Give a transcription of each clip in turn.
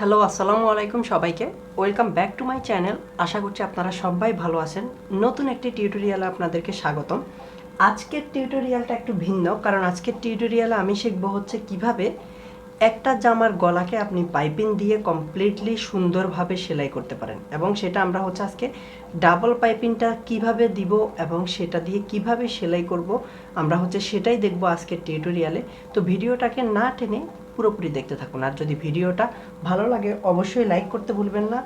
Hello, আসসালামু আলাইকুম সবাইকে। Welcome back to my channel. আশা করছি আপনারা সবাই ভালো আছেন। নতুন একটি টিউটোরিয়ালে আপনাদেরকে স্বাগতম। আজকের টিউটোরিয়ালটা একটু ভিন্ন, কারণ আজকের টিউটোরিয়ালে আমি শিখব হচ্ছে কিভাবে একটা জামার গলাকে আপনি পাইপিং দিয়ে কমপ্লিটলি সুন্দরভাবে সেলাই করতে পারেন, এবং সেটা আমরা হচ্ছে আজকে ডাবল পাইপিংটা কিভাবে দিব এবং সেটা দিয়ে কিভাবে সেলাই করব আমরা হচ্ছে সেটাই দেখব আজকের টিউটোরিয়ালে। তো ভিডিওটাকে না টেনে পুরোপুরি দেখতে থাকুন। আর যদি ভিডিওটা ভালো লাগে অবশ্যই লাইক করতে ভুলবেন না,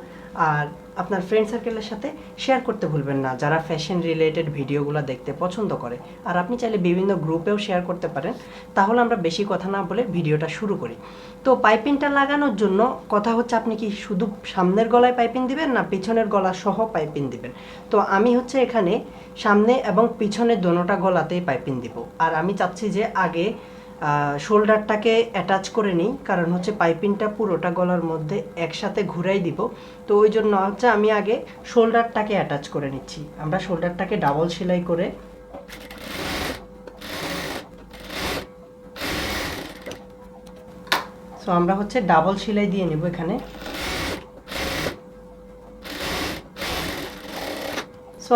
আর আপনার ফ্রেন্ড সার্কেলের সাথে শেয়ার করতে ভুলবেন না যারা ফ্যাশন রিলেটেড ভিডিওগুলো দেখতে পছন্দ করে। আর আপনি চাইলে বিভিন্ন গ্রুপেও শেয়ার করতে পারেন। তাহলে আমরা বেশি কথা না বলে ভিডিওটা শুরু করি। তো পাইপিংটা লাগানোর জন্য কথা হচ্ছে আপনি কি শুধু সামনের গলায় পাইপিং দিবেন না পিছনের গলা সহ পাইপিং দিবেন। তো আমি হচ্ছে এখানে সামনে এবং পিছনে দোনোটা গলাতেই পাইপিং দিব। আর আমি চাচ্ছি যে আগে শোল্ডারটাকে অ্যাটাচ করে নিই, কারণ হচ্ছে পাইপিংটা পুরোটা গলার মধ্যে একসাথে ঘুরাই দিব। তো ওই জন্য হচ্ছে আমি আগে শোল্ডারটাকে অ্যাটাচ করে নিচ্ছি। আমরা শোল্ডারটাকে ডাবল সেলাই করে আমরা হচ্ছে ডাবল সেলাই দিয়ে নেব এখানে।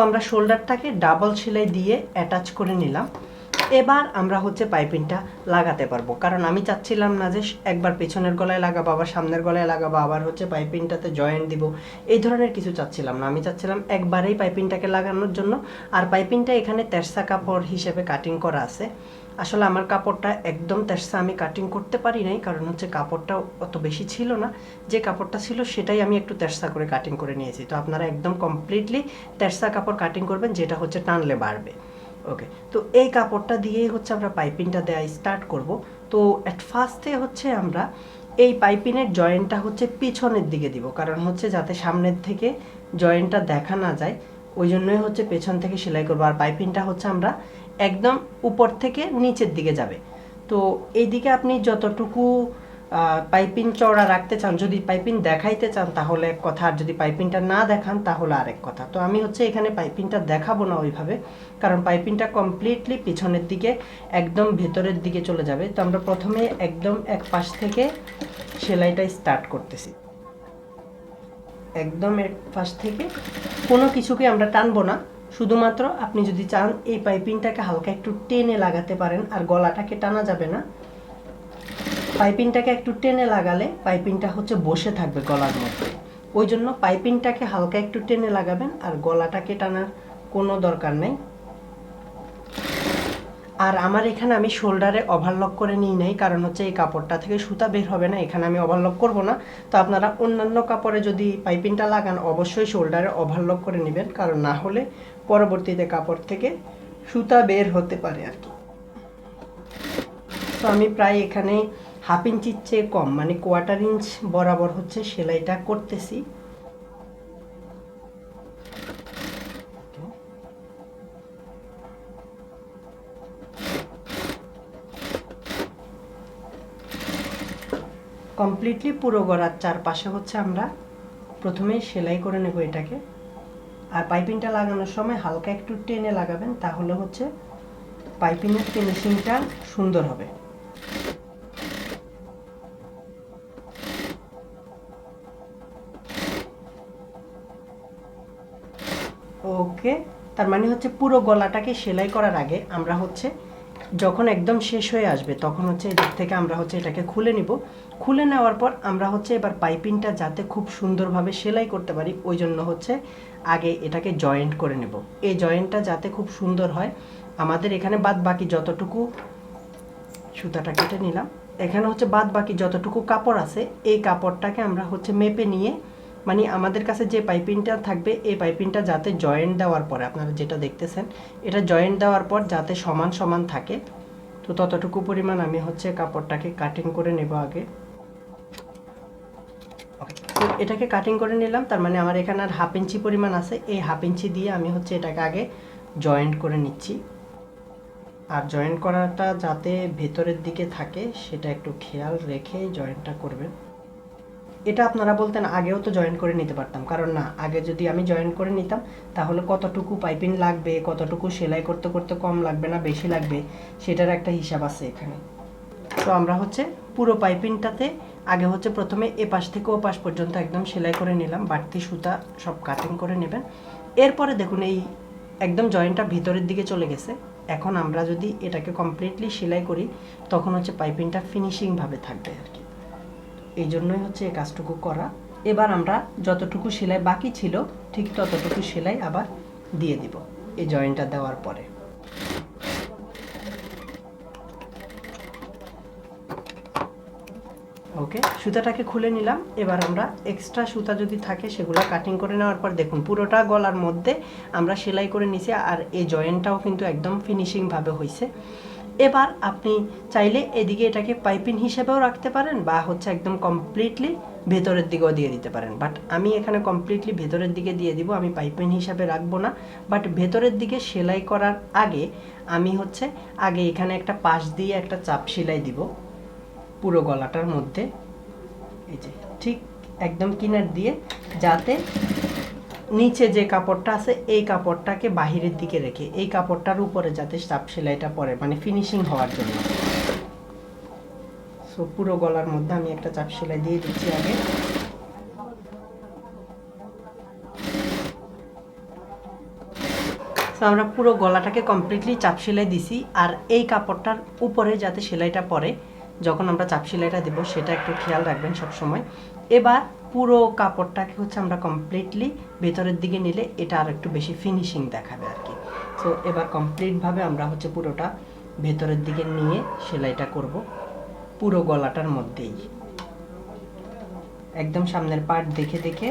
আমরা শোল্ডারটাকে ডাবল সেলাই দিয়ে অ্যাটাচ করে নিলাম। এবার আমরা হচ্ছে পাইপিংটা লাগাতে পারবো, কারণ আমি চাচ্ছিলাম না যে একবার পেছনের গলায় লাগাবো আবার সামনের গলায় লাগাবো আবার হচ্ছে পাইপিংটাতে জয়েন্ট দিব, এই ধরনের কিছু চাচ্ছিলাম না। আমি চাচ্ছিলাম একবারেই পাইপিংটাকে লাগানোর জন্য। আর পাইপিংটা এখানে তেরসা কাপড় হিসেবে কাটিং করা আছে। আসলে আমার কাপড়টা একদম তেরসা আমি কাটিং করতে পারি নাই, কারণ হচ্ছে কাপড়টা অত বেশি ছিল না। যে কাপড়টা ছিল সেটাই আমি একটু তেরসা করে কাটিং করে নিয়েছি। তো আপনারা একদম কমপ্লিটলি তেরসা কাপড় কাটিং করবেন, যেটা হচ্ছে টানলে বাড়বে। ওকে, তো এই কাপড়টা দিয়েই হচ্ছে আমরা পাইপিংটা দেওয়া স্টার্ট করব। তো অ্যাট ফার্স্টে হচ্ছে আমরা এই পাইপিংয়ের জয়েন্টটা হচ্ছে পিছনের দিকে দিব, কারণ হচ্ছে যাতে সামনের থেকে জয়েন্টটা দেখা না যায়, ওই জন্যই হচ্ছে পেছন থেকে সেলাই করবো। আর পাইপিংটা হচ্ছে আমরা একদম উপর থেকে নিচের দিকে যাবে। তো এই দিকে আপনি যতটুকু পাইপিং চওড়া রাখতে চান, যদি পাইপিং দেখাইতে চান তাহলে এক কথা, আর যদি পাইপিংটা না দেখান তাহলে আরেক কথা। তো আমি হচ্ছে এখানে পাইপিংটা দেখাবো না ওইভাবে, কারণ পাইপিংটা কমপ্লিটলি পিছনের দিকে একদম ভেতরের দিকে চলে যাবে। তো আমরা প্রথমে একদম এক পাশ থেকে সেলাইটা স্টার্ট করতেছি। একদম এক পাশ থেকে কোনো কিছুকে আমরা টানবো না, শুধুমাত্র আপনি যদি চান এই পাইপিংটাকে হালকা একটু টেনে লাগাতে পারেন, আর গলাটাকে টানা যাবে না। পাইপিংটাকে একটু টেনে লাগালে পাইপিংটা হচ্ছে বসে থাকবে গলার মধ্যে, ওই জন্য পাইপিংটাকে হালকা একটু টেনে লাগাবেন, আর গলাটাকে টানার কোনো দরকার নেই। আর আমার এখানে আমি শোল্ডারে ওভারলক করে নিই নাই, কারণ হচ্ছে এই কাপড়টা থেকে সুতা বের হবে না, এখানে আমি ওভারলক করব না। তো আপনারা অন্যান্য কাপড়ে যদি পাইপিংটা লাগান অবশ্যই শোল্ডারে ওভারলক করে নেবেন, কারণ না হলে পরবর্তীতে কাপড় থেকে সুতা বের হতে পারে আর কি। তো আমি প্রায় এখানে হাফ ইঞ্চির চেয়ে কম, মানে কোয়ার্টার ইঞ্চ বরাবর হচ্ছে সেলাইটা করতেছি। কমপ্লিটলি পুরো গলার চারপাশে হচ্ছে আমরা প্রথমে সেলাই করে নেব এটাকে। আর পাইপিংটা লাগানোর সময় হালকা একটু টেনে লাগাবেন, তাহলে হচ্ছে পাইপিংয়ের ফিনিশিংটা সুন্দর হবে। ওকে, তার মানে হচ্ছে পুরো গলাটাকে সেলাই করার আগে আমরা হচ্ছে যখন একদম শেষ হয়ে আসবে তখন হচ্ছে এদিক থেকে আমরা হচ্ছে এটাকে খুলে নিব। খুলে নেওয়ার পর আমরা হচ্ছে এবার পাইপিংটা যাতে খুব সুন্দরভাবে সেলাই করতে পারি, ওই জন্য হচ্ছে আগে এটাকে জয়েন্ট করে নেব। এই জয়েন্টটা যাতে খুব সুন্দর হয়, আমাদের এখানে বাদ বাকি যতটুকু, সুতাটা কেটে নিলাম, এখানে হচ্ছে বাদ বাকি যতটুকু কাপড় আছে এই কাপড়টাকে আমরা হচ্ছে মেপে নিয়ে, মানে আমাদের কাছে যে পাইপিংটা থাকবে এই পাইপিংটা যাতে জয়েন্ট দেওয়ার পরে, আপনারা যেটা দেখতেছেন এটা জয়েন্ট দেওয়ার পর যাতে সমান সমান থাকে, তো ততটুকু পরিমাণ আমি হচ্ছে কাপড়টাকে কাটিং করে নেব আগে। তো এটাকে কাটিং করে নিলাম, তার মানে আমার এখানে আর হাফ ইঞ্চি পরিমাণ আছে, এই হাফ ইঞ্চি দিয়ে আমি হচ্ছে এটাকে আগে জয়েন্ট করে নিচ্ছি। আর জয়েন্ট করাটা যাতে ভেতরের দিকে থাকে সেটা একটু খেয়াল রেখে জয়েন্টটা করবেন। এটা আপনারা বলতেন আগেও তো জয়েন করে নিতে পারতাম, কারণ না, আগে যদি আমি জয়েন করে নিতাম তাহলে কতটুকু পাইপিং লাগবে, কতটুকু সেলাই করতে করতে কম লাগবে না বেশি লাগবে, সেটার একটা হিসাব আছে এখানে। তো আমরা হচ্ছে পুরো পাইপিংটাতে আগে হচ্ছে প্রথমে এ পাশ থেকে ও পাশ পর্যন্ত একদম সেলাই করে নিলাম, বাড়তি সুতা সব কাটিং করে নেবেন। এরপরে দেখুন এই একদম জয়েন্টটা ভিতরের দিকে চলে গেছে। এখন আমরা যদি এটাকে কমপ্লিটলি সেলাই করি তখন হচ্ছে পাইপিংটা ফিনিশিংভাবে থাকবে আর কি, এই জন্যই হচ্ছে এই কাজটুকু করা। এবার আমরা যতটুকু সেলাই বাকি ছিল ঠিক ততটুকু সেলাই আবার দিয়ে দিব এই জয়েন্টটা দেওয়ার পরে। ওকে, সুতাটাকে খুলে নিলাম। এবার আমরা এক্সট্রা সুতা যদি থাকে সেগুলো কাটিং করে নেওয়ার পর দেখুন পুরোটা গলার মধ্যে আমরা সেলাই করে নিছি, আর এই জয়েন্টটাও কিন্তু একদম ফিনিশিংভাবে হয়েছে। এবার আপনি চাইলে এদিকে এটাকে পাইপিং হিসেবেও রাখতে পারেন বা হচ্ছে একদম কমপ্লিটলি ভেতরের দিকেও দিয়ে দিতে পারেন, বাট আমি এখানে কমপ্লিটলি ভেতরের দিকে দিয়ে দিব, আমি পাইপিং হিসাবে রাখবো না। বাট ভেতরের দিকে সেলাই করার আগে আমি হচ্ছে আগে এখানে একটা পাশ দিয়ে একটা চাপ সেলাই দিব পুরো গলাটার মধ্যে, এই যে ঠিক একদম কিনার দিয়ে, যাতে নিচে যে কাপড়টা আছে এই কাপড়টাকে বাহিরের দিকে রেখে এই কাপড়টার উপরে যাতে চাপ সেলাইটা পড়ে, মানে ফিনিশিং হওয়ার জন্য। সো পুরো গলার মধ্যে আমি একটা চাপ সেলাই দিয়ে দিচ্ছি আগে। আমরা পুরো গলাটাকে কমপ্লিটলি চাপ সেলাই দিছি, আর এই কাপড়টার উপরে যাতে সেলাইটা পড়ে যখন আমরা চাপ সেলাইটা দেব সেটা একটু খেয়াল রাখবেন সব সময়। এবার পুরো কাপড়টাকে হচ্ছে আমরা কমপ্লিটলি ভেতরের দিকে নিলে এটা আর একটু বেশি ফিনিশিং দেখাবে আর কি। সো এবার কমপ্লিটভাবে আমরা হচ্ছে পুরোটা ভেতরের দিকে নিয়ে সেলাইটা করব পুরো গলাটার মধ্যেই, একদম সামনের পার্ট দেখে দেখে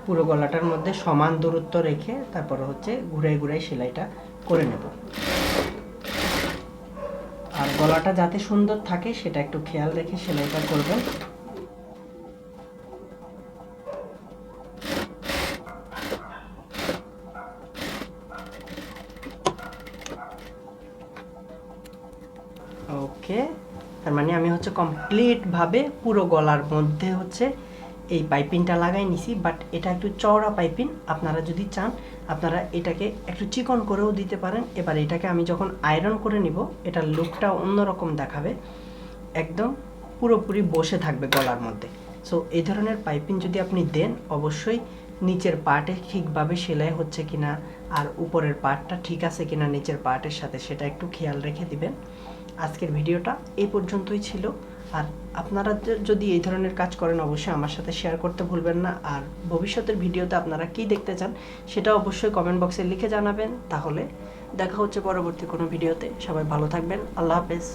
পুরো গলাটার মধ্যে সমান দূরত্ব রেখে তারপরে হচ্ছে ঘুরে ঘুরে সেলাইটা করে নেব। আর গলাটা যাতে সুন্দর থাকে সেটা একটু খেয়াল রেখে সেলাইটা করবেন। ওকে, তার মানে আমি হচ্ছে কমপ্লিটভাবে পুরো গলার মধ্যে হচ্ছে এই পাইপিংটা লাগাই নিছি, বাট এটা একটু চওড়া পাইপিং। আপনারা যদি চান আপনারা এটাকে একটু চিকন করেও দিতে পারেন। এবার এটাকে আমি যখন আয়রন করে নিব এটার লুকটা অন্যরকম দেখাবে, একদম পুরোপুরি বসে থাকবে গলার মধ্যে। সো এই ধরনের পাইপিং যদি আপনি দেন অবশ্যই নিচের পার্টে ঠিকভাবে সেলাই হচ্ছে কিনা আর উপরের পার্টটা ঠিক আছে কিনা নিচের পার্টের সাথে সেটা একটু খেয়াল রেখে দিবেন। আজকের ভিডিওটা এই পর্যন্তই ছিল। আর আপনারা যদি এই ধরনের কাজ করেন অবশ্যই আমার সাথে শেয়ার করতে ভুলবেন না। আর ভবিষ্যতের ভিডিওতে আপনারা কি দেখতে চান সেটা অবশ্যই কমেন্ট বক্সে লিখে জানাবেন। তাহলে দেখা হচ্ছে পরবর্তী কোনো ভিডিওতে। সবাই ভালো থাকবেন। আল্লাহ হাফেজ।